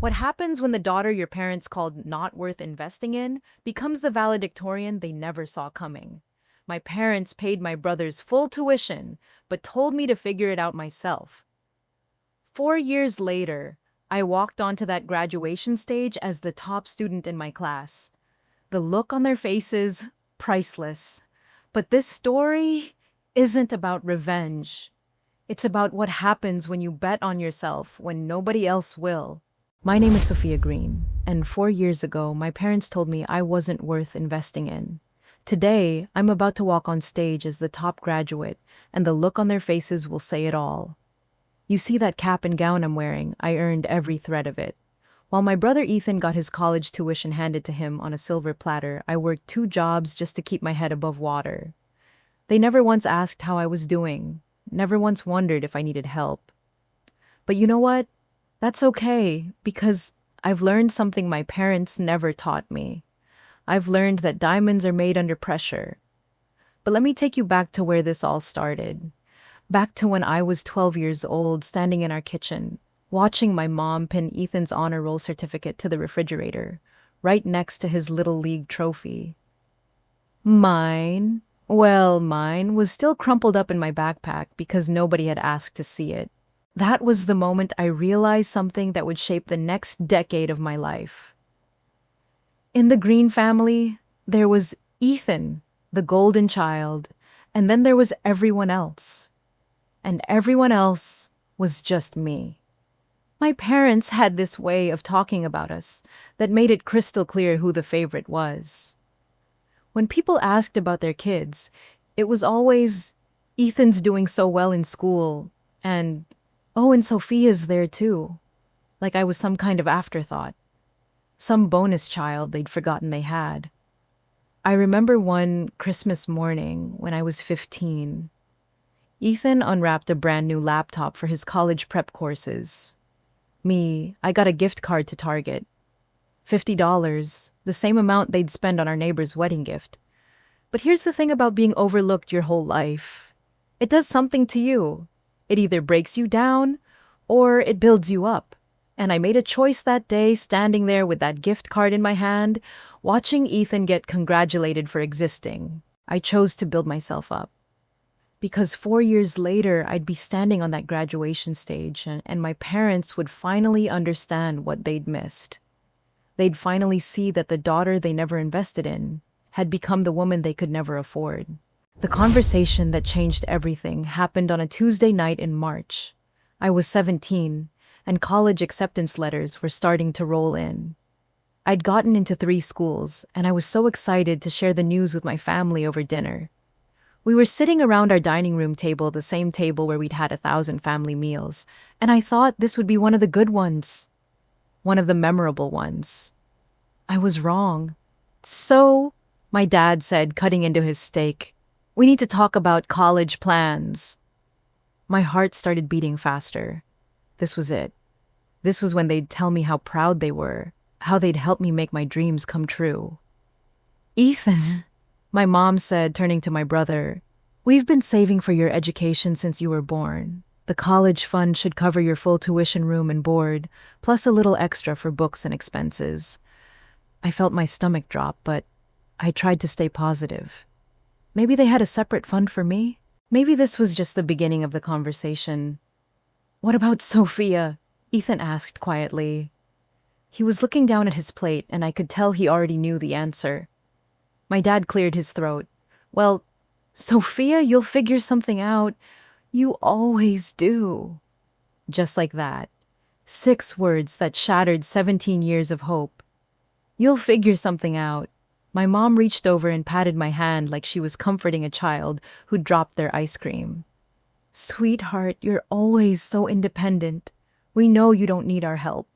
What happens when the daughter your parents called not worth investing in becomes the valedictorian they never saw coming? My parents paid my brother's full tuition, but told me to figure it out myself. 4 years later, I walked onto that graduation stage as the top student in my class. The look on their faces, priceless. But this story isn't about revenge. It's about what happens when you bet on yourself when nobody else will. My name is Sophia Greene, and 4 years ago, my parents told me I wasn't worth investing in. Today, I'm about to walk on stage as the top graduate, and the look on their faces will say it all. You see that cap and gown I'm wearing? I earned every thread of it. While my brother Ethan got his college tuition handed to him on a silver platter, I worked 2 jobs just to keep my head above water. They never once asked how I was doing, never once wondered if I needed help. But you know what? That's okay, because I've learned something my parents never taught me. I've learned that diamonds are made under pressure. But let me take you back to where this all started. Back to when I was 12 years old, standing in our kitchen, watching my mom pin Ethan's honor roll certificate to the refrigerator, right next to his Little League trophy. Mine was still crumpled up in my backpack because nobody had asked to see it. That was the moment I realized something that would shape the next decade of my life. In the Greene family, there was Ethan, the golden child, and then there was everyone else. And everyone else was just me. My parents had this way of talking about us that made it crystal clear who the favorite was. When people asked about their kids, it was always, Ethan's doing so well in school, and, oh, and Sophia's there too. Like I was some kind of afterthought. Some bonus child they'd forgotten they had. I remember one Christmas morning when I was 15. Ethan unwrapped a brand new laptop for his college prep courses. Me, I got a gift card to Target. $50, the same amount they'd spend on our neighbor's wedding gift. But here's the thing about being overlooked your whole life. It does something to you. It either breaks you down or it builds you up. And I made a choice that day, standing there with that gift card in my hand, watching Ethan get congratulated for existing. I chose to build myself up. Because 4 years later, I'd be standing on that graduation stage, and my parents would finally understand what they'd missed. They'd finally see that the daughter they never invested in had become the woman they could never afford. The conversation that changed everything happened on a Tuesday night in March. I was 17, and college acceptance letters were starting to roll in. I'd gotten into 3 schools, and I was so excited to share the news with my family over dinner. We were sitting around our dining room table, the same table where we'd had 1,000 family meals, and I thought this would be one of the good ones. One of the memorable ones. I was wrong. So, my dad said, cutting into his steak, we need to talk about college plans. My heart started beating faster. This was it. This was when they'd tell me how proud they were, how they'd help me make my dreams come true. Ethan, my mom said, turning to my brother, we've been saving for your education since you were born. The college fund should cover your full tuition, room, and board, plus a little extra for books and expenses. I felt my stomach drop, but I tried to stay positive. Maybe they had a separate fund for me? Maybe this was just the beginning of the conversation. What about Sophia? Ethan asked quietly. He was looking down at his plate, and I could tell he already knew the answer. My dad cleared his throat. Well, Sophia, you'll figure something out. You always do. Just like that. 6 words that shattered 17 years of hope. You'll figure something out. My mom reached over and patted my hand like she was comforting a child who dropped their ice cream. Sweetheart, you're always so independent. We know you don't need our help.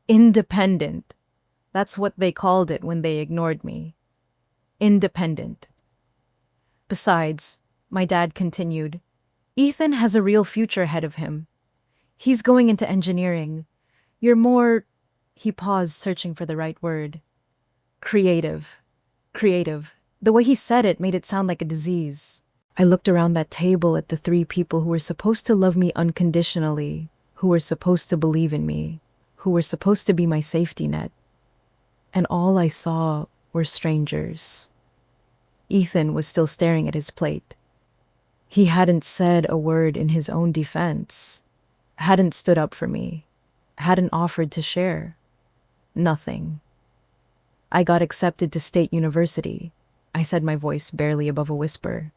Independent. That's what they called it when they ignored me. Independent. Besides, my dad continued, Ethan has a real future ahead of him. He's going into engineering. You're more, he paused, searching for the right word. Creative. Creative. The way he said it made it sound like a disease. I looked around that table at the 3 people who were supposed to love me unconditionally, who were supposed to believe in me, who were supposed to be my safety net. And all I saw were strangers. Ethan was still staring at his plate. He hadn't said a word in his own defense, hadn't stood up for me, hadn't offered to share. Nothing. I got accepted to State University. I said, my voice barely above a whisper.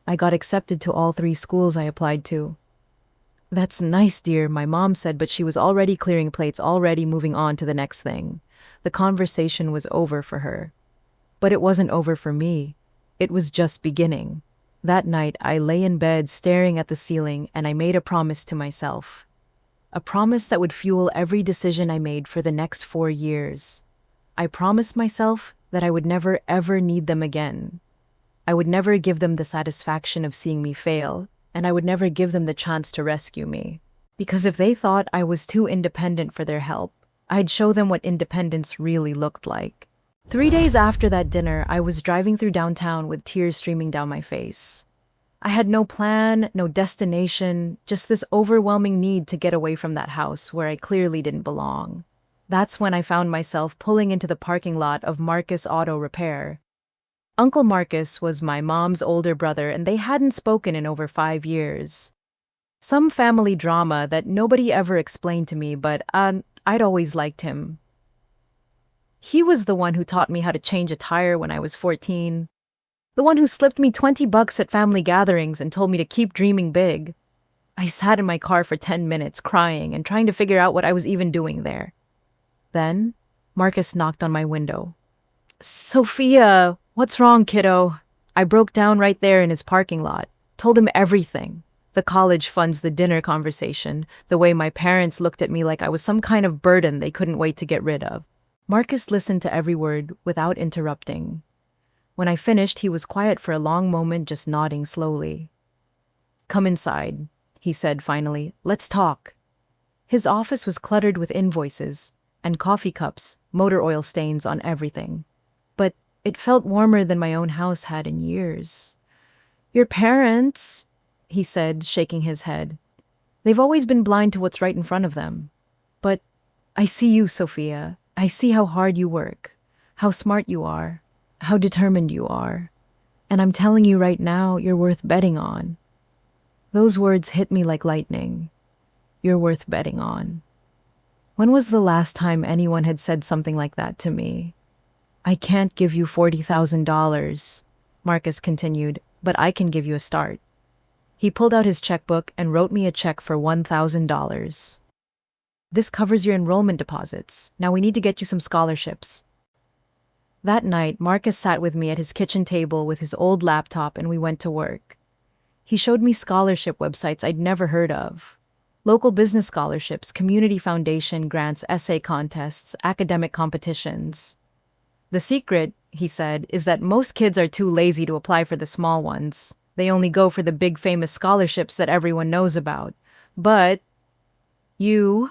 I got accepted to all 3 schools I applied to. That's nice, dear, my mom said, but she was already clearing plates, already moving on to the next thing. The conversation was over for her. But it wasn't over for me. It was just beginning. That night, I lay in bed staring at the ceiling, and I made a promise to myself. A promise that would fuel every decision I made for the next 4 years. I promised myself that I would never ever need them again. I would never give them the satisfaction of seeing me fail, and I would never give them the chance to rescue me. Because if they thought I was too independent for their help, I'd show them what independence really looked like. 3 days after that dinner, I was driving through downtown with tears streaming down my face. I had no plan, no destination, just this overwhelming need to get away from that house where I clearly didn't belong. That's when I found myself pulling into the parking lot of Marcus Auto Repair. Uncle Marcus was my mom's older brother, and they hadn't spoken in over 5 years. Some family drama that nobody ever explained to me, but I'd always liked him. He was the one who taught me how to change a tire when I was 14. The one who slipped me $20 at family gatherings and told me to keep dreaming big. I sat in my car for 10 minutes crying and trying to figure out what I was even doing there. Then, Marcus knocked on my window. Sophia, what's wrong, kiddo? I broke down right there in his parking lot, told him everything. The college funds, the dinner conversation, the way my parents looked at me like I was some kind of burden they couldn't wait to get rid of. Marcus listened to every word without interrupting. When I finished, he was quiet for a long moment, just nodding slowly. Come inside, he said finally. Let's talk. His office was cluttered with invoices and coffee cups, motor oil stains on everything. But it felt warmer than my own house had in years. Your parents, he said, shaking his head. They've always been blind to what's right in front of them. But I see you, Sophia. I see how hard you work, how smart you are, how determined you are. And I'm telling you right now, you're worth betting on. Those words hit me like lightning. You're worth betting on. When was the last time anyone had said something like that to me? I can't give you $40,000, Marcus continued, but I can give you a start. He pulled out his checkbook and wrote me a check for $1,000. This covers your enrollment deposits. Now we need to get you some scholarships. That night, Marcus sat with me at his kitchen table with his old laptop, and we went to work. He showed me scholarship websites I'd never heard of. Local business scholarships, community foundation grants, essay contests, academic competitions. The secret, he said, is that most kids are too lazy to apply for the small ones. They only go for the big famous scholarships that everyone knows about. But you're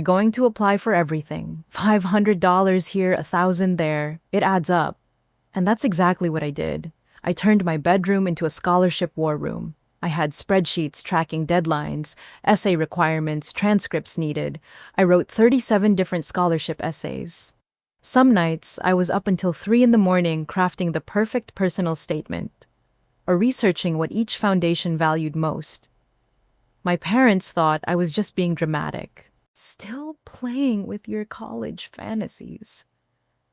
going to apply for everything. $500 here, $1,000 there. It adds up. And that's exactly what I did. I turned my bedroom into a scholarship war room. I had spreadsheets tracking deadlines, essay requirements, transcripts needed. I wrote 37 different scholarship essays. Some nights, I was up until 3 in the morning crafting the perfect personal statement, or researching what each foundation valued most. My parents thought I was just being dramatic. Still playing with your college fantasies,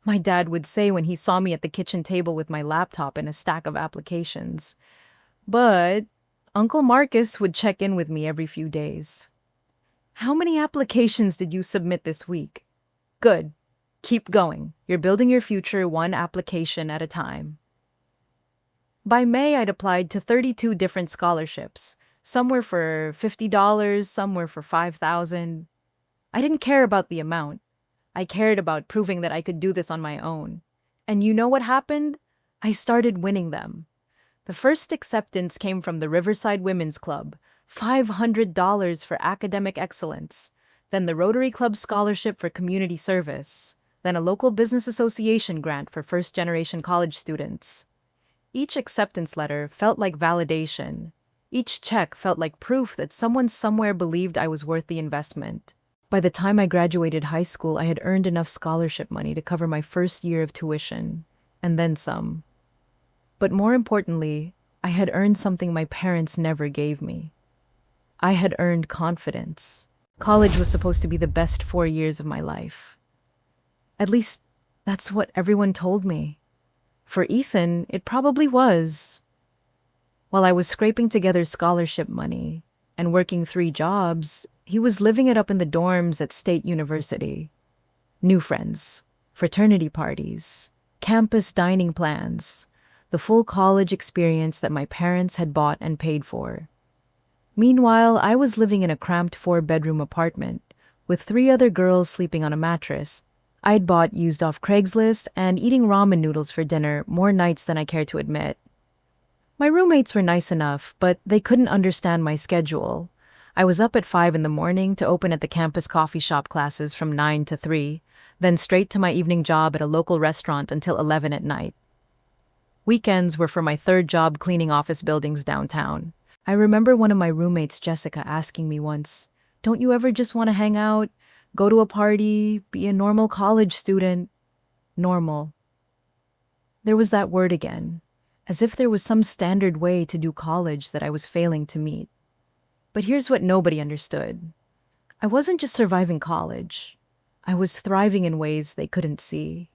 my dad would say when he saw me at the kitchen table with my laptop and a stack of applications. But Uncle Marcus would check in with me every few days. How many applications did you submit this week? Good. Keep going. You're building your future one application at a time. By May, I'd applied to 32 different scholarships. Some were for $50, some were for $5,000. I didn't care about the amount. I cared about proving that I could do this on my own. And you know what happened? I started winning them. The first acceptance came from the Riverside Women's Club, $500 for academic excellence, then the Rotary Club Scholarship for community service, then a local business association grant for first-generation college students. Each acceptance letter felt like validation. Each check felt like proof that someone somewhere believed I was worth the investment. By the time I graduated high school, I had earned enough scholarship money to cover my first year of tuition, and then some. But more importantly, I had earned something my parents never gave me. I had earned confidence. College was supposed to be the best 4 years of my life. At least, that's what everyone told me. For Ethan, it probably was. While I was scraping together scholarship money and working 3 jobs, he was living it up in the dorms at State University. New friends, fraternity parties, campus dining plans, the full college experience that my parents had bought and paid for. Meanwhile, I was living in a cramped 4-bedroom apartment with 3 other girls sleeping on a mattress I'd bought used off Craigslist and eating ramen noodles for dinner more nights than I cared to admit. My roommates were nice enough, but they couldn't understand my schedule. I was up at 5 in the morning to open at the campus coffee shop classes from 9 to 3, then straight to my evening job at a local restaurant until 11 at night. Weekends were for my 3rd job cleaning office buildings downtown. I remember one of my roommates, Jessica, asking me once, "Don't you ever just want to hang out, go to a party, be a normal college student?" Normal. There was that word again, as if there was some standard way to do college that I was failing to meet. But here's what nobody understood. I wasn't just surviving college. I was thriving in ways they couldn't see.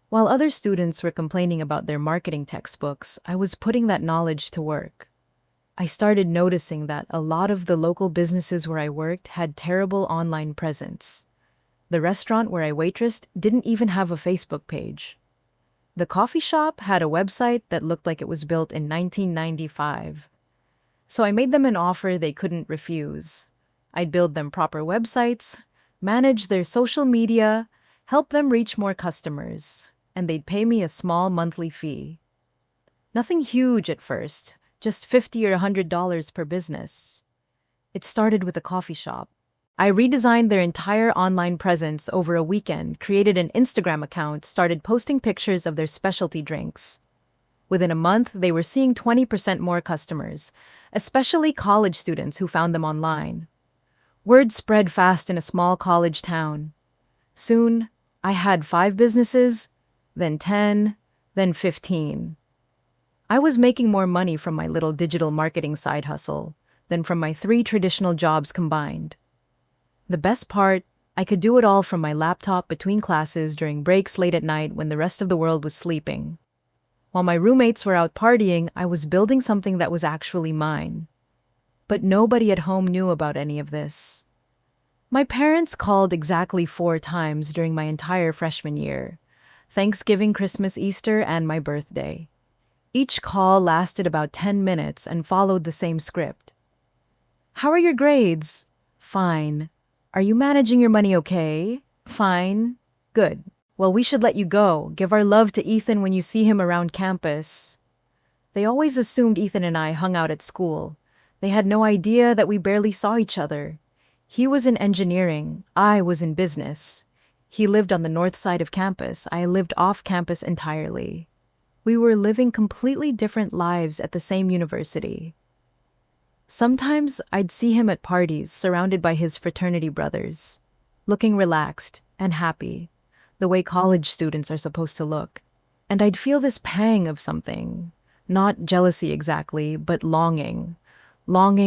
While other students were complaining about their marketing textbooks, I was putting that knowledge to work. I started noticing that a lot of the local businesses where I worked had terrible online presence. The restaurant where I waitressed didn't even have a Facebook page. The coffee shop had a website that looked like it was built in 1995. So I made them an offer they couldn't refuse. I'd build them proper websites, manage their social media, help them reach more customers, and they'd pay me a small monthly fee. Nothing huge at first, just $50 or $100 per business. It started with a coffee shop. I redesigned their entire online presence over a weekend, created an Instagram account, started posting pictures of their specialty drinks. Within a month, they were seeing 20% more customers, especially college students who found them online. Word spread fast in a small college town. Soon, I had 5 businesses, then 10, then 15. I was making more money from my little digital marketing side hustle than from my 3 traditional jobs combined. The best part, I could do it all from my laptop between classes during breaks late at night when the rest of the world was sleeping. While my roommates were out partying, I was building something that was actually mine. But nobody at home knew about any of this. My parents called exactly 4 times during my entire freshman year: Thanksgiving, Christmas, Easter, and my birthday. Each call lasted about 10 minutes and followed the same script. "How are your grades?" "Fine." "Are you managing your money okay?" "Fine." "Good. Well, we should let you go. Give our love to Ethan when you see him around campus." They always assumed Ethan and I hung out at school. They had no idea that we barely saw each other. He was in engineering. I was in business. He lived on the north side of campus. I lived off campus entirely. We were living completely different lives at the same university. Sometimes I'd see him at parties surrounded by his fraternity brothers, looking relaxed and happy, the way college students are supposed to look. And I'd feel this pang of something, not jealousy exactly, but longing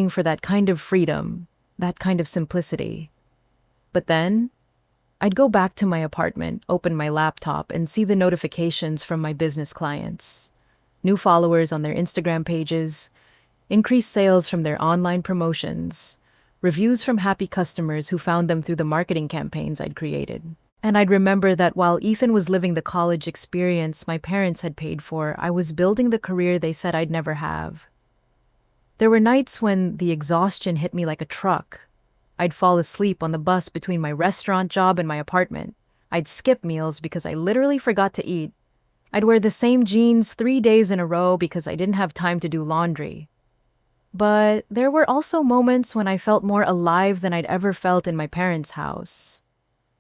for that kind of freedom, that kind of simplicity. But then, I'd go back to my apartment, open my laptop, and see the notifications from my business clients. New followers on their Instagram pages, increased sales from their online promotions, reviews from happy customers who found them through the marketing campaigns I'd created. And I'd remember that while Ethan was living the college experience my parents had paid for, I was building the career they said I'd never have. There were nights when the exhaustion hit me like a truck. I'd fall asleep on the bus between my restaurant job and my apartment. I'd skip meals because I literally forgot to eat. I'd wear the same jeans 3 days in a row because I didn't have time to do laundry. But there were also moments when I felt more alive than I'd ever felt in my parents' house.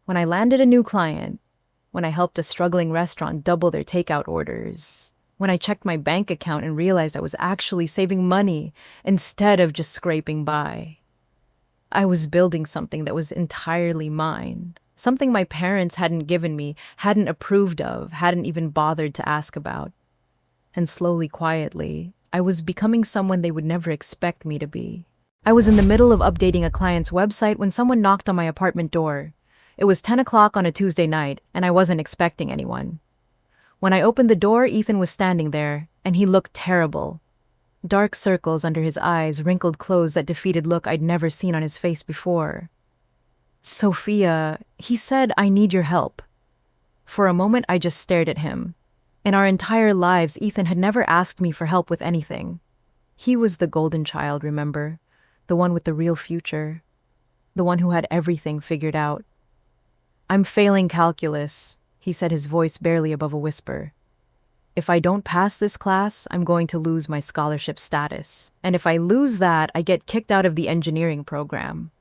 When I landed a new client, when I helped a struggling restaurant double their takeout orders, when I checked my bank account and realized I was actually saving money instead of just scraping by. I was building something that was entirely mine. Something my parents hadn't given me, hadn't approved of, hadn't even bothered to ask about. And slowly, quietly, I was becoming someone they would never expect me to be. I was in the middle of updating a client's website when someone knocked on my apartment door. It was 10 o'clock on a Tuesday night, and I wasn't expecting anyone. When I opened the door, Ethan was standing there, and he looked terrible. Dark circles under his eyes, wrinkled clothes, that defeated look I'd never seen on his face before. "Sophia," he said, "I need your help." For a moment, I just stared at him. In our entire lives, Ethan had never asked me for help with anything. He was the golden child, remember? The one with the real future. The one who had everything figured out. "I'm failing calculus," he said, his voice barely above a whisper. "If I don't pass this class, I'm going to lose my scholarship status. And if I lose that, I get kicked out of the engineering program."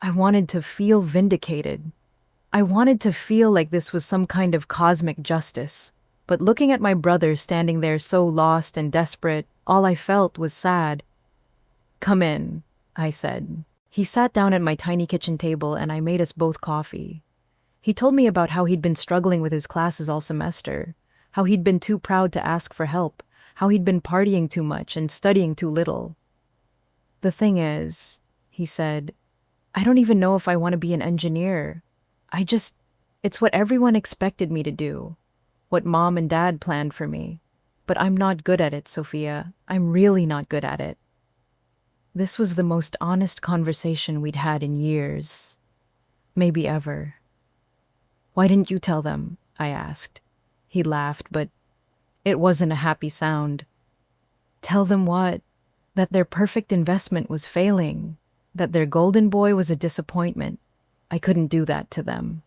I wanted to feel vindicated. I wanted to feel like this was some kind of cosmic justice. But looking at my brother standing there so lost and desperate, all I felt was sad. "Come in," I said. He sat down at my tiny kitchen table and I made us both coffee. He told me about how he'd been struggling with his classes all semester, how he'd been too proud to ask for help, how he'd been partying too much and studying too little. "The thing is," he said, "I don't even know if I want to be an engineer. It's what everyone expected me to do, what Mom and Dad planned for me. But I'm not good at it, Sophia. I'm really not good at it." This was the most honest conversation we'd had in years. Maybe ever. "Why didn't you tell them?" I asked. He laughed, but it wasn't a happy sound. "Tell them what? That their perfect investment was failing. That their golden boy was a disappointment. I couldn't do that to them."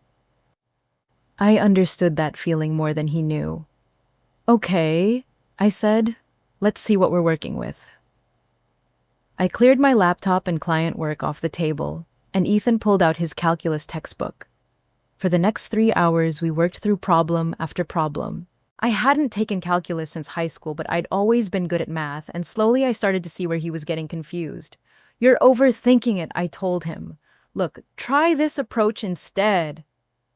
I understood that feeling more than he knew. "Okay," I said. "Let's see what we're working with." I cleared my laptop and client work off the table, and Ethan pulled out his calculus textbook. For the next 3 hours, we worked through problem after problem. I hadn't taken calculus since high school, but I'd always been good at math, and slowly I started to see where he was getting confused. "You're overthinking it," I told him. "Look, try this approach instead."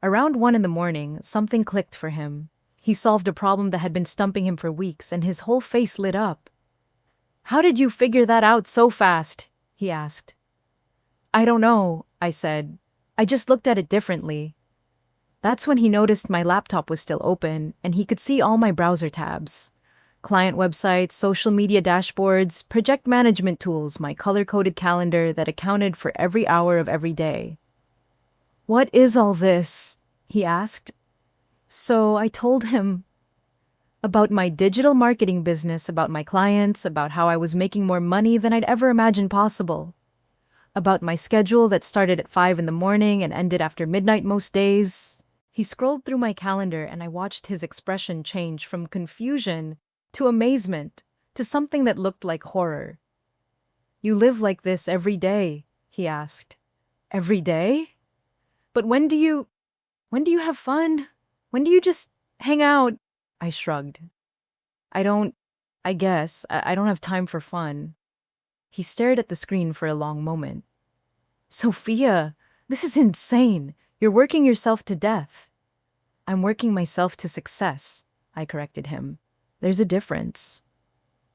Around 1 in the morning, something clicked for him. He solved a problem that had been stumping him for weeks, and his whole face lit up. "How did you figure that out so fast?" he asked. "I don't know," I said. "I just looked at it differently." That's when he noticed my laptop was still open, and he could see all my browser tabs. Client websites, social media dashboards, project management tools, my color-coded calendar that accounted for every hour of every day. "What is all this?" he asked. So I told him about my digital marketing business, about my clients, about how I was making more money than I'd ever imagined possible, about my schedule that started at 5 in the morning and ended after midnight most days. He scrolled through my calendar and I watched his expression change from confusion to amazement to something that looked like horror. "You live like this every day?" he asked. "Every day? But when do you have fun? When do you just hang out?" I shrugged. I don't have time for fun." He stared at the screen for a long moment. "Sophia, this is insane. You're working yourself to death." "I'm working myself to success," I corrected him. "There's a difference."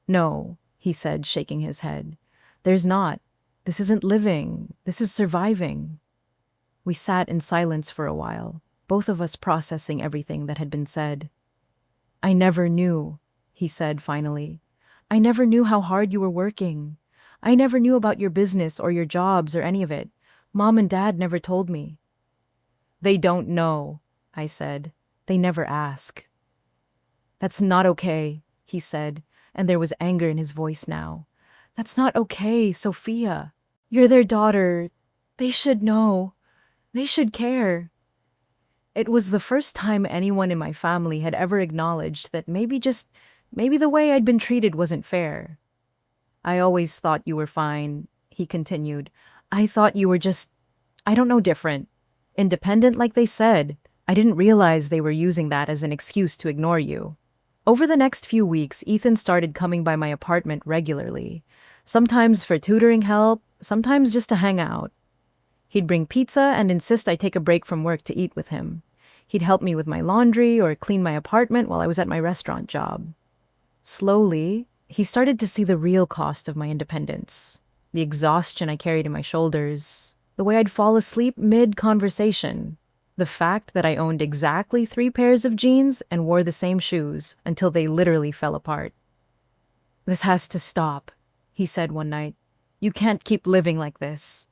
"No," he said, shaking his head. "There's not. This isn't living. This is surviving." We sat in silence for a while, both of us processing everything that had been said. "I never knew," he said finally. "I never knew how hard you were working. I never knew about your business or your jobs or any of it. Mom and Dad never told me." "They don't know," I said. "They never ask." "That's not okay," he said, and there was anger in his voice now. "That's not okay, Sophia. You're their daughter. They should know. They should care." It was the first time anyone in my family had ever acknowledged that maybe the way I'd been treated wasn't fair. "I always thought you were fine," he continued. "I thought you were just, I don't know, different. Independent, like they said. I didn't realize they were using that as an excuse to ignore you." Over the next few weeks, Ethan started coming by my apartment regularly. Sometimes for tutoring help, sometimes just to hang out. He'd bring pizza and insist I take a break from work to eat with him. He'd help me with my laundry or clean my apartment while I was at my restaurant job. Slowly, he started to see the real cost of my independence, the exhaustion I carried in my shoulders, the way I'd fall asleep mid-conversation, the fact that I owned exactly 3 pairs of jeans and wore the same shoes until they literally fell apart. "This has to stop," he said one night. "You can't keep living like this."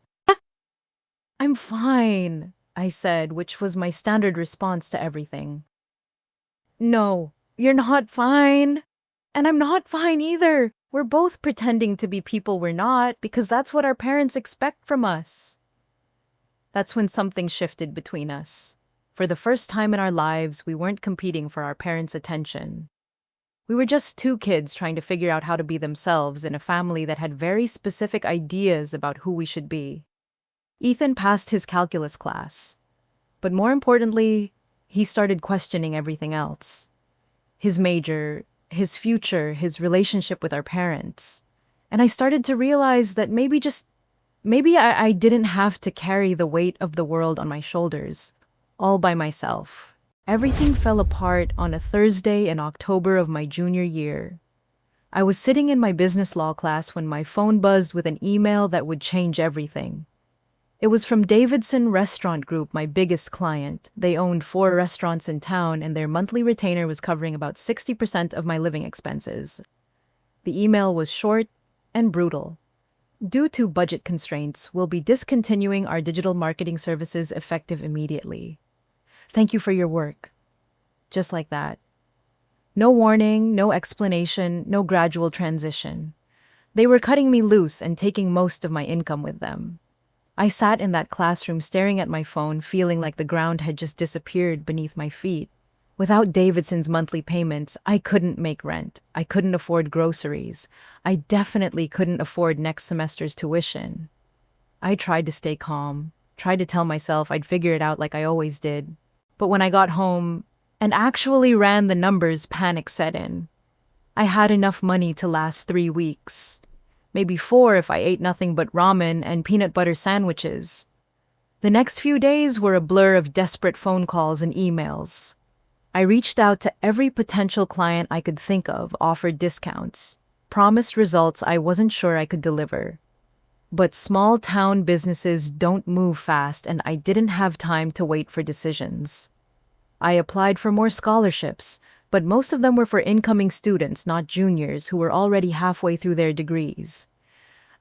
"I'm fine," I said, which was my standard response to everything. "No, you're not fine. And I'm not fine either. We're both pretending to be people we're not because that's what our parents expect from us." That's when something shifted between us. For the first time in our lives, we weren't competing for our parents' attention. We were just 2 kids trying to figure out how to be themselves in a family that had very specific ideas about who we should be. Ethan passed his calculus class. But more importantly, he started questioning everything else. His major, his future, his relationship with our parents. And I started to realize that maybe I didn't have to carry the weight of the world on my shoulders, all by myself. Everything fell apart on a Thursday in October of my junior year. I was sitting in my business law class when my phone buzzed with an email that would change everything. It was from Davidson Restaurant Group, my biggest client. They owned 4 restaurants in town, and their monthly retainer was covering about 60% of my living expenses. The email was short and brutal. "Due to budget constraints, we'll be discontinuing our digital marketing services effective immediately. Thank you for your work." Just like that. No warning, no explanation, no gradual transition. They were cutting me loose and taking most of my income with them. I sat in that classroom staring at my phone, feeling like the ground had just disappeared beneath my feet. Without Davidson's monthly payments, I couldn't make rent. I couldn't afford groceries. I definitely couldn't afford next semester's tuition. I tried to stay calm, tried to tell myself I'd figure it out like I always did. But when I got home and actually ran the numbers, panic set in. I had enough money to last 3 weeks. Maybe 4 if I ate nothing but ramen and peanut butter sandwiches. The next few days were a blur of desperate phone calls and emails. I reached out to every potential client I could think of, offered discounts, promised results I wasn't sure I could deliver. But small town businesses don't move fast, and I didn't have time to wait for decisions. I applied for more scholarships, but most of them were for incoming students, not juniors, who were already halfway through their degrees.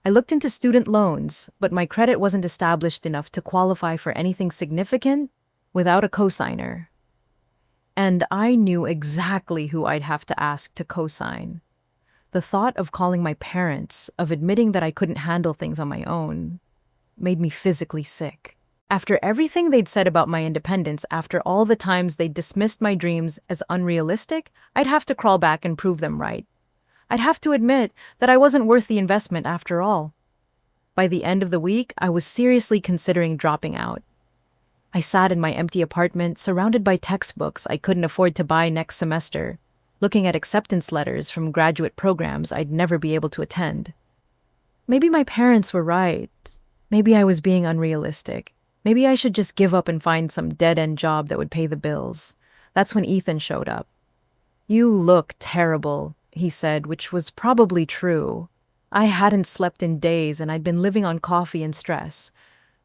I looked into student loans, but my credit wasn't established enough to qualify for anything significant without a cosigner. And I knew exactly who I'd have to ask to cosign. The thought of calling my parents, of admitting that I couldn't handle things on my own, made me physically sick. After everything they'd said about my independence, after all the times they dismissed my dreams as unrealistic, I'd have to crawl back and prove them right. I'd have to admit that I wasn't worth the investment after all. By the end of the week, I was seriously considering dropping out. I sat in my empty apartment, surrounded by textbooks I couldn't afford to buy next semester, looking at acceptance letters from graduate programs I'd never be able to attend. Maybe my parents were right. Maybe I was being unrealistic. Maybe I should just give up and find some dead-end job that would pay the bills. That's when Ethan showed up. "You look terrible," he said, which was probably true. I hadn't slept in days, and I'd been living on coffee and stress.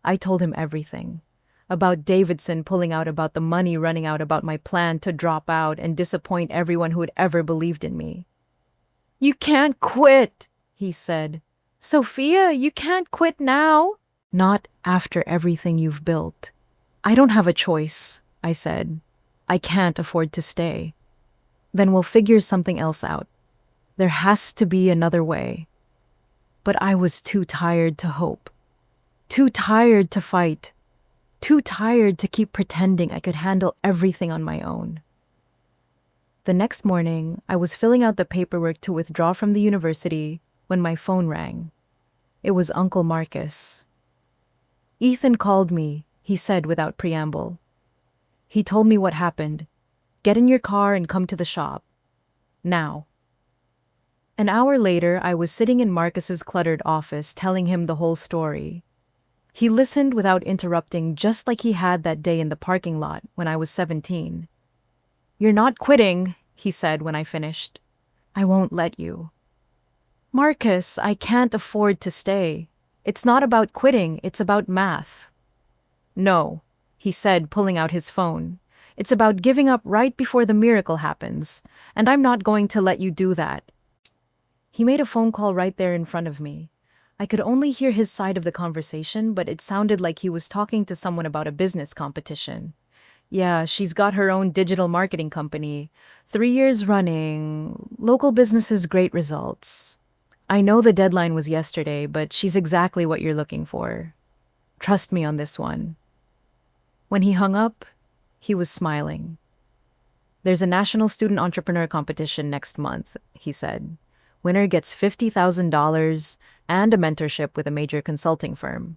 I told him everything. About Davidson pulling out, about the money running out, about my plan to drop out and disappoint everyone who had ever believed in me. "You can't quit," he said. "Sophia, you can't quit now." "Not after everything you've built." "I don't have a choice," I said. "I can't afford to stay." "Then we'll figure something else out. There has to be another way." But I was too tired to hope. Too tired to fight. Too tired to keep pretending I could handle everything on my own. The next morning, I was filling out the paperwork to withdraw from the university when my phone rang. It was Uncle Marcus. "Ethan called me," he said without preamble. "He told me what happened. Get in your car and come to the shop. Now." An hour later, I was sitting in Marcus's cluttered office telling him the whole story. He listened without interrupting, just like he had that day in the parking lot when I was 17. "You're not quitting," he said when I finished. "I won't let you." "Marcus, I can't afford to stay. It's not about quitting, it's about math." "No," he said, pulling out his phone. "It's about giving up right before the miracle happens, and I'm not going to let you do that." He made a phone call right there in front of me. I could only hear his side of the conversation, but it sounded like he was talking to someone about a business competition. "Yeah, she's got her own digital marketing company. 3 years running. Local businesses, great results. I know the deadline was yesterday, but she's exactly what you're looking for. Trust me on this one." When he hung up, he was smiling. "There's a national student entrepreneur competition next month," he said. "Winner gets $50,000 and a mentorship with a major consulting firm.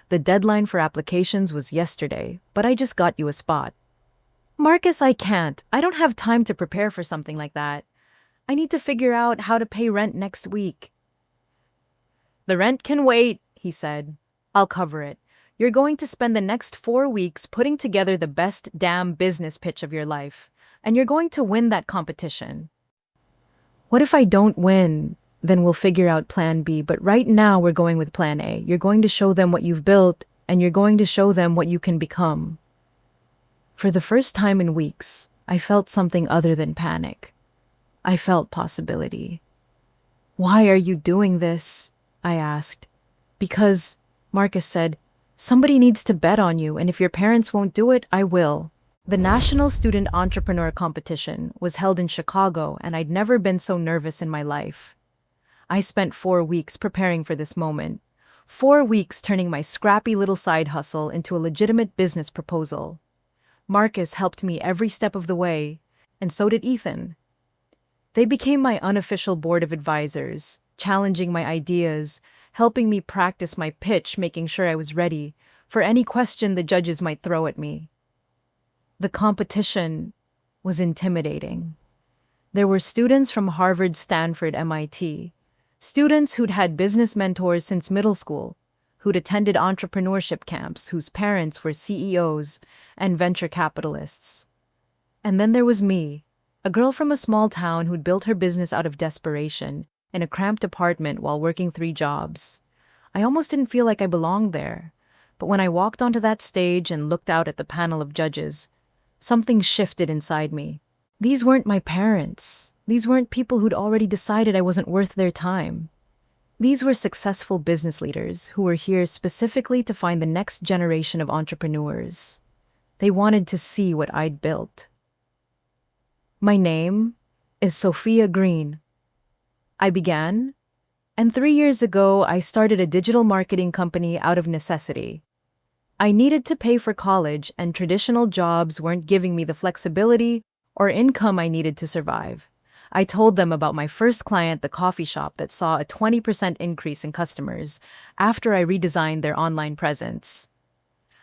The deadline for applications was yesterday, but I just got you a spot." "Marcus, I can't. I don't have time to prepare for something like that. I need to figure out how to pay rent next week." "The rent can wait," he said. "I'll cover it. You're going to spend the next 4 weeks putting together the best damn business pitch of your life, and you're going to win that competition." "What if I don't win? Then we'll figure out plan B, but right now we're going with plan A. You're going to show them what you've built, and you're going to show them what you can become." For the first time in weeks, I felt something other than panic. I felt possibility. "Why are you doing this?" I asked. "Because," Marcus said, "somebody needs to bet on you, and if your parents won't do it, I will." The National Student Entrepreneur Competition was held in Chicago, and I'd never been so nervous in my life. I spent 4 weeks preparing for this moment. 4 weeks turning my scrappy little side hustle into a legitimate business proposal. Marcus helped me every step of the way, and so did Ethan. They became my unofficial board of advisors, challenging my ideas, helping me practice my pitch, making sure I was ready for any question the judges might throw at me. The competition was intimidating. There were students from Harvard, Stanford, MIT, students who'd had business mentors since middle school, who'd attended entrepreneurship camps, whose parents were CEOs and venture capitalists. And then there was me, a girl from a small town who'd built her business out of desperation in a cramped apartment while working 3 jobs. I almost didn't feel like I belonged there, but when I walked onto that stage and looked out at the panel of judges, something shifted inside me. These weren't my parents. These weren't people who'd already decided I wasn't worth their time. These were successful business leaders who were here specifically to find the next generation of entrepreneurs. They wanted to see what I'd built. "My name is Sophia Greene," I began, "and 3 years ago I started a digital marketing company out of necessity. I needed to pay for college, and traditional jobs weren't giving me the flexibility or income I needed to survive. I told them about my first client, the coffee shop that saw a 20% increase in customers after I redesigned their online presence.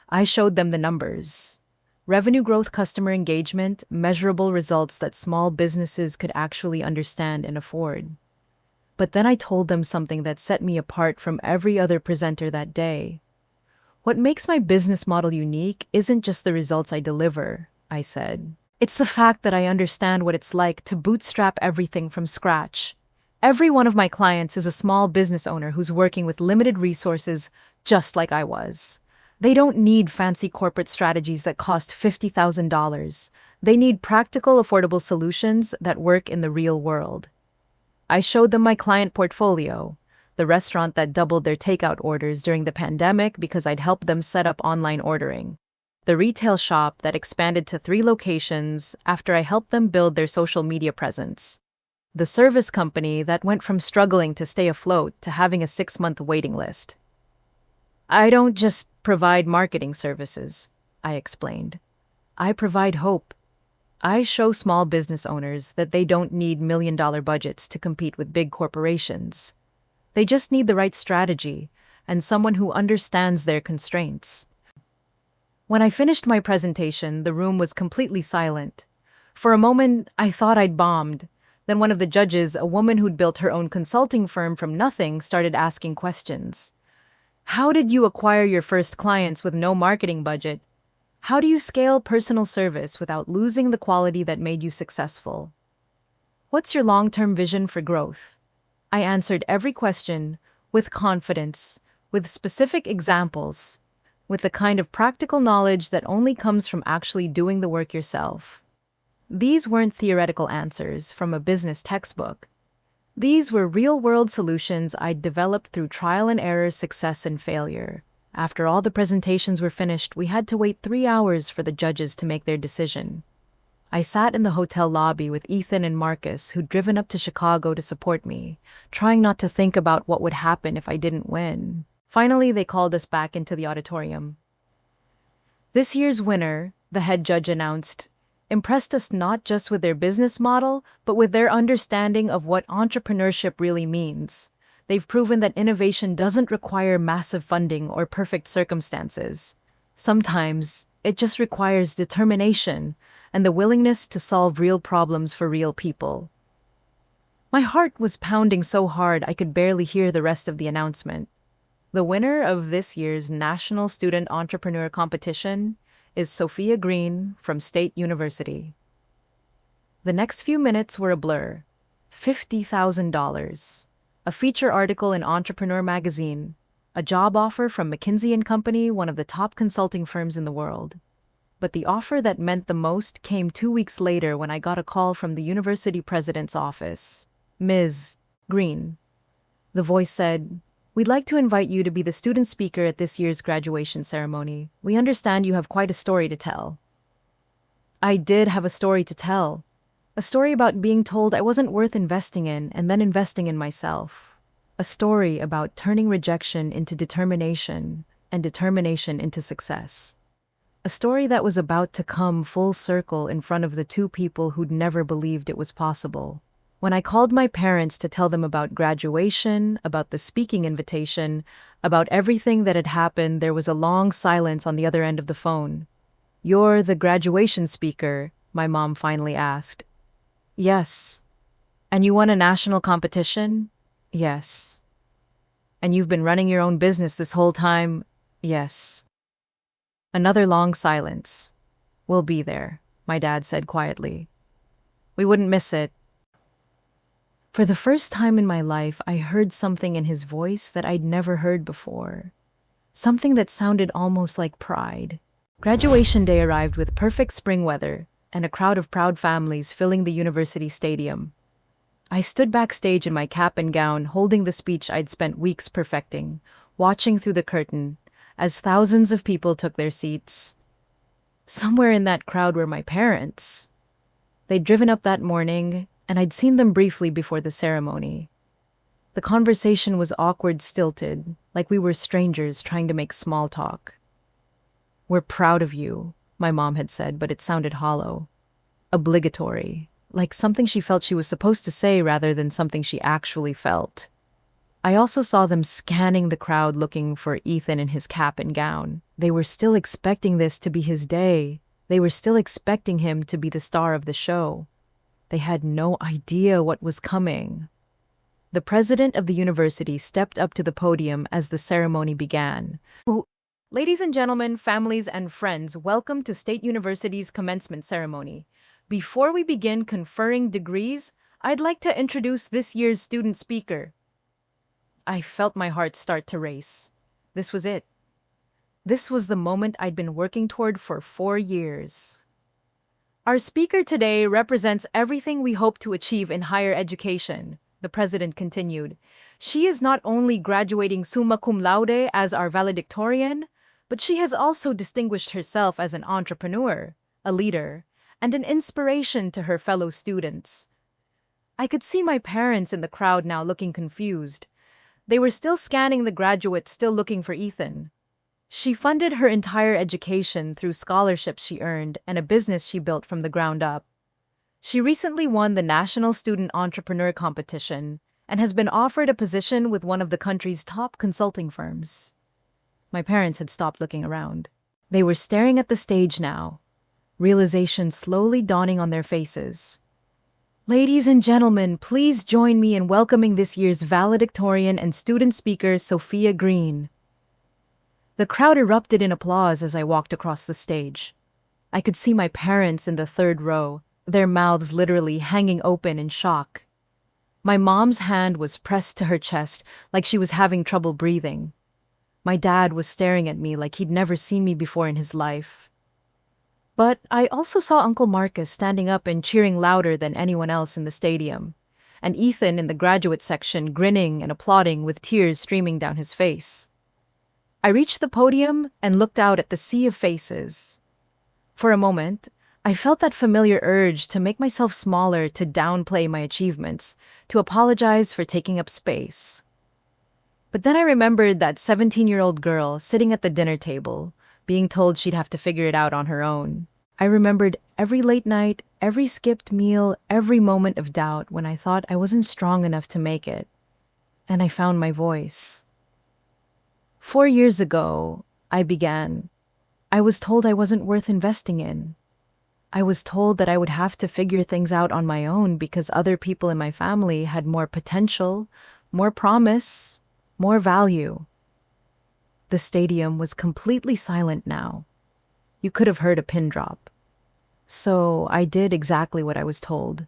I showed them the numbers. Revenue growth, customer engagement, measurable results that small businesses could actually understand and afford. But then I told them something that set me apart from every other presenter that day. What makes my business model unique isn't just the results I deliver, I said. It's the fact that I understand what it's like to bootstrap everything from scratch. Every one of my clients is a small business owner who's working with limited resources, just like I was. They don't need fancy corporate strategies that cost $50,000. They need practical, affordable solutions that work in the real world. I showed them my client portfolio, the restaurant that doubled their takeout orders during the pandemic because I'd helped them set up online ordering, the retail shop that expanded to 3 locations after I helped them build their social media presence, the service company that went from struggling to stay afloat to having a 6-month waiting list. I don't just provide marketing services, I explained. I provide hope. I show small business owners that they don't need million-dollar budgets to compete with big corporations. They just need the right strategy and someone who understands their constraints. When I finished my presentation, the room was completely silent. For a moment, I thought I'd bombed. Then one of the judges, a woman who'd built her own consulting firm from nothing, started asking questions. How did you acquire your first clients with no marketing budget? How do you scale personal service without losing the quality that made you successful? What's your long-term vision for growth? I answered every question with confidence, with specific examples, with the kind of practical knowledge that only comes from actually doing the work yourself. These weren't theoretical answers from a business textbook. These were real-world solutions I'd developed through trial and error, success and failure. After all the presentations were finished, we had to wait 3 hours for the judges to make their decision. I sat in the hotel lobby with Ethan and Marcus, who'd driven up to Chicago to support me, trying not to think about what would happen if I didn't win. Finally, they called us back into the auditorium. This year's winner, the head judge announced, impressed us not just with their business model, but with their understanding of what entrepreneurship really means. They've proven that innovation doesn't require massive funding or perfect circumstances. Sometimes, it just requires determination and the willingness to solve real problems for real people. My heart was pounding so hard I could barely hear the rest of the announcement. The winner of this year's National Student Entrepreneur Competition is Sophia Greene from State University. The next few minutes were a blur. $50,000, a feature article in Entrepreneur magazine, a job offer from McKinsey & Company, one of the top consulting firms in the world. But the offer that meant the most came 2 weeks later when I got a call from the university president's office. Ms. Greene. The voice said, "We'd like to invite you to be the student speaker at this year's graduation ceremony. We understand you have quite a story to tell." I did have a story to tell. A story about being told I wasn't worth investing in and then investing in myself. A story about turning rejection into determination and determination into success. A story that was about to come full circle in front of the two people who'd never believed it was possible. When I called my parents to tell them about graduation, about the speaking invitation, about everything that had happened, there was a long silence on the other end of the phone. "You're the graduation speaker?" my mom finally asked. "Yes." "And you won a national competition?" "Yes." "And you've been running your own business this whole time?" "Yes." Another long silence. "We'll be there," my dad said quietly. "We wouldn't miss it." For the first time in my life, I heard something in his voice that I'd never heard before. Something that sounded almost like pride. Graduation day arrived with perfect spring weather and a crowd of proud families filling the university stadium. I stood backstage in my cap and gown, holding the speech I'd spent weeks perfecting, watching through the curtain as thousands of people took their seats. Somewhere in that crowd were my parents. They'd driven up that morning, and I'd seen them briefly before the ceremony. The conversation was awkward, stilted, like we were strangers trying to make small talk. "We're proud of you," my mom had said, but it sounded hollow. Obligatory, like something she felt she was supposed to say rather than something she actually felt. I also saw them scanning the crowd looking for Ethan in his cap and gown. They were still expecting this to be his day. They were still expecting him to be the star of the show. They had no idea what was coming. The president of the university stepped up to the podium as the ceremony began. "Ladies and gentlemen, families and friends, welcome to State University's commencement ceremony. Before we begin conferring degrees, I'd like to introduce this year's student speaker." I felt my heart start to race. This was it. This was the moment I'd been working toward for 4 years. "Our speaker today represents everything we hope to achieve in higher education," the president continued. "She is not only graduating summa cum laude as our valedictorian, but she has also distinguished herself as an entrepreneur, a leader, and an inspiration to her fellow students." I could see my parents in the crowd now looking confused. They were still scanning the graduates, still looking for Ethan. She funded her entire education through scholarships she earned and a business she built from the ground up. She recently won the National Student Entrepreneur Competition and has been offered a position with one of the country's top consulting firms. My parents had stopped looking around. They were staring at the stage now, realization slowly dawning on their faces. Ladies and gentlemen, please join me in welcoming this year's valedictorian and student speaker, Sophia Greene. The crowd erupted in applause as I walked across the stage. I could see my parents in the third row, their mouths literally hanging open in shock. My mom's hand was pressed to her chest like she was having trouble breathing. My dad was staring at me like he'd never seen me before in his life. But I also saw Uncle Marcus standing up and cheering louder than anyone else in the stadium, and Ethan in the graduate section grinning and applauding with tears streaming down his face. I reached the podium and looked out at the sea of faces. For a moment, I felt that familiar urge to make myself smaller, to downplay my achievements, to apologize for taking up space. But then I remembered that 17-year-old girl sitting at the dinner table, being told she'd have to figure it out on her own. I remembered every late night, every skipped meal, every moment of doubt when I thought I wasn't strong enough to make it. And I found my voice. 4 years ago, I began. I was told I wasn't worth investing in. I was told that I would have to figure things out on my own because other people in my family had more potential, more promise, more value. The stadium was completely silent now. You could have heard a pin drop. So I did exactly what I was told.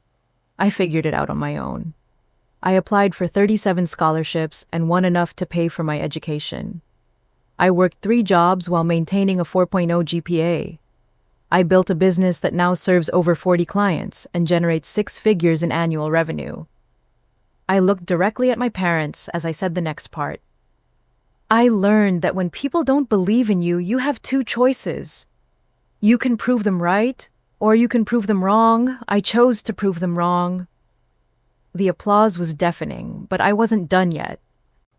I figured it out on my own. I applied for 37 scholarships and won enough to pay for my education. I worked 3 jobs while maintaining a 4.0 GPA. I built a business that now serves over 40 clients and generates 6 figures in annual revenue. I looked directly at my parents as I said the next part. I learned that when people don't believe in you, you have 2 choices. You can prove them right, or you can prove them wrong. I chose to prove them wrong. The applause was deafening, but I wasn't done yet.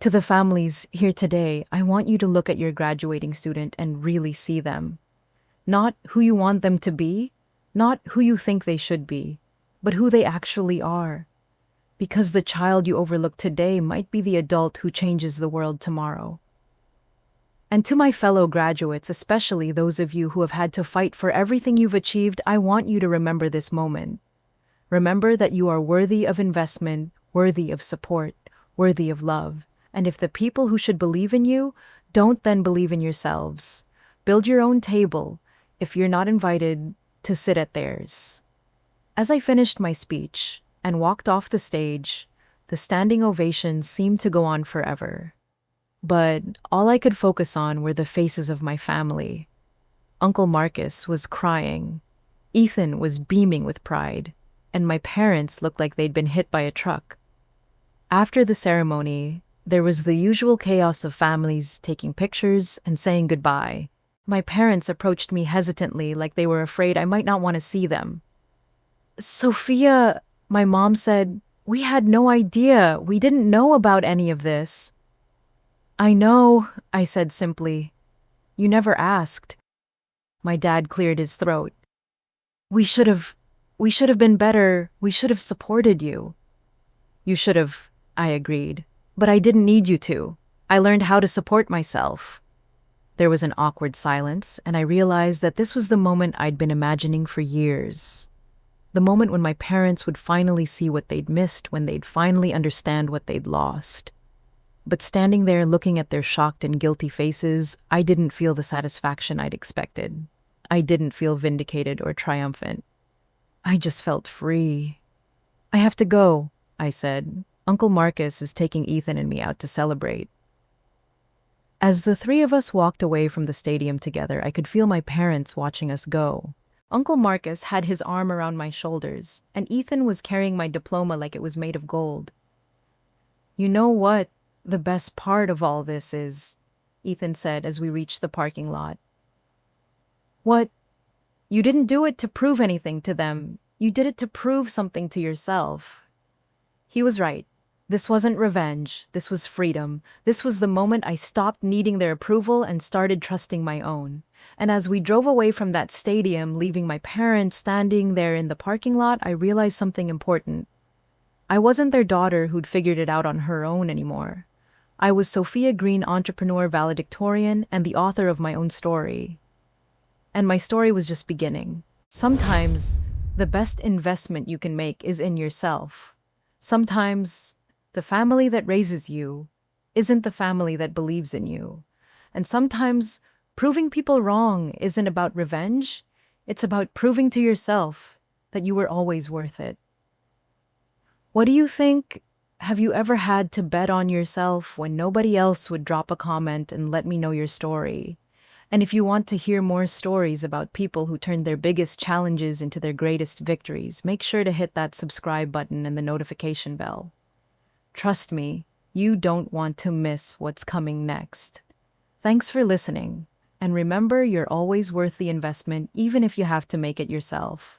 To the families here today, I want you to look at your graduating student and really see them. Not who you want them to be, not who you think they should be, but who they actually are. Because the child you overlook today might be the adult who changes the world tomorrow. And to my fellow graduates, especially those of you who have had to fight for everything you've achieved, I want you to remember this moment. Remember that you are worthy of investment, worthy of support, worthy of love. And if the people who should believe in you don't, then believe in yourselves. Build your own table if you're not invited to sit at theirs. As I finished my speech and walked off the stage, the standing ovations seemed to go on forever. But all I could focus on were the faces of my family. Uncle Marcus was crying. Ethan was beaming with pride. And my parents looked like they'd been hit by a truck. After the ceremony, there was the usual chaos of families taking pictures and saying goodbye. My parents approached me hesitantly like they were afraid I might not want to see them. Sophia, my mom said, we had no idea. We didn't know about any of this. I know, I said simply. You never asked. My dad cleared his throat. We should have been better. We should have supported you. You should have, I agreed. But I didn't need you to. I learned how to support myself. There was an awkward silence, and I realized that this was the moment I'd been imagining for years. The moment when my parents would finally see what they'd missed, when they'd finally understand what they'd lost. But standing there looking at their shocked and guilty faces, I didn't feel the satisfaction I'd expected. I didn't feel vindicated or triumphant. I just felt free. I have to go, I said. Uncle Marcus is taking Ethan and me out to celebrate. As the 3 of us walked away from the stadium together, I could feel my parents watching us go. Uncle Marcus had his arm around my shoulders, and Ethan was carrying my diploma like it was made of gold. You know what the best part of all this is, Ethan said as we reached the parking lot. What? You didn't do it to prove anything to them. You did it to prove something to yourself. He was right. This wasn't revenge. This was freedom. This was the moment I stopped needing their approval and started trusting my own. And as we drove away from that stadium, leaving my parents standing there in the parking lot, I realized something important. I wasn't their daughter who'd figured it out on her own anymore. I was Sophia Greene, entrepreneur, valedictorian, and the author of my own story. And my story was just beginning. Sometimes The best investment you can make is in yourself. Sometimes the family that raises you isn't the family that believes in you. And sometimes proving people wrong isn't about revenge, it's about proving to yourself that you were always worth it. What do you think? Have you ever had to bet on yourself when nobody else would drop a comment and let me know your story? And if you want to hear more stories about people who turned their biggest challenges into their greatest victories, make sure to hit that subscribe button and the notification bell. Trust me, you don't want to miss what's coming next. Thanks for listening, and remember you're always worth the investment even if you have to make it yourself.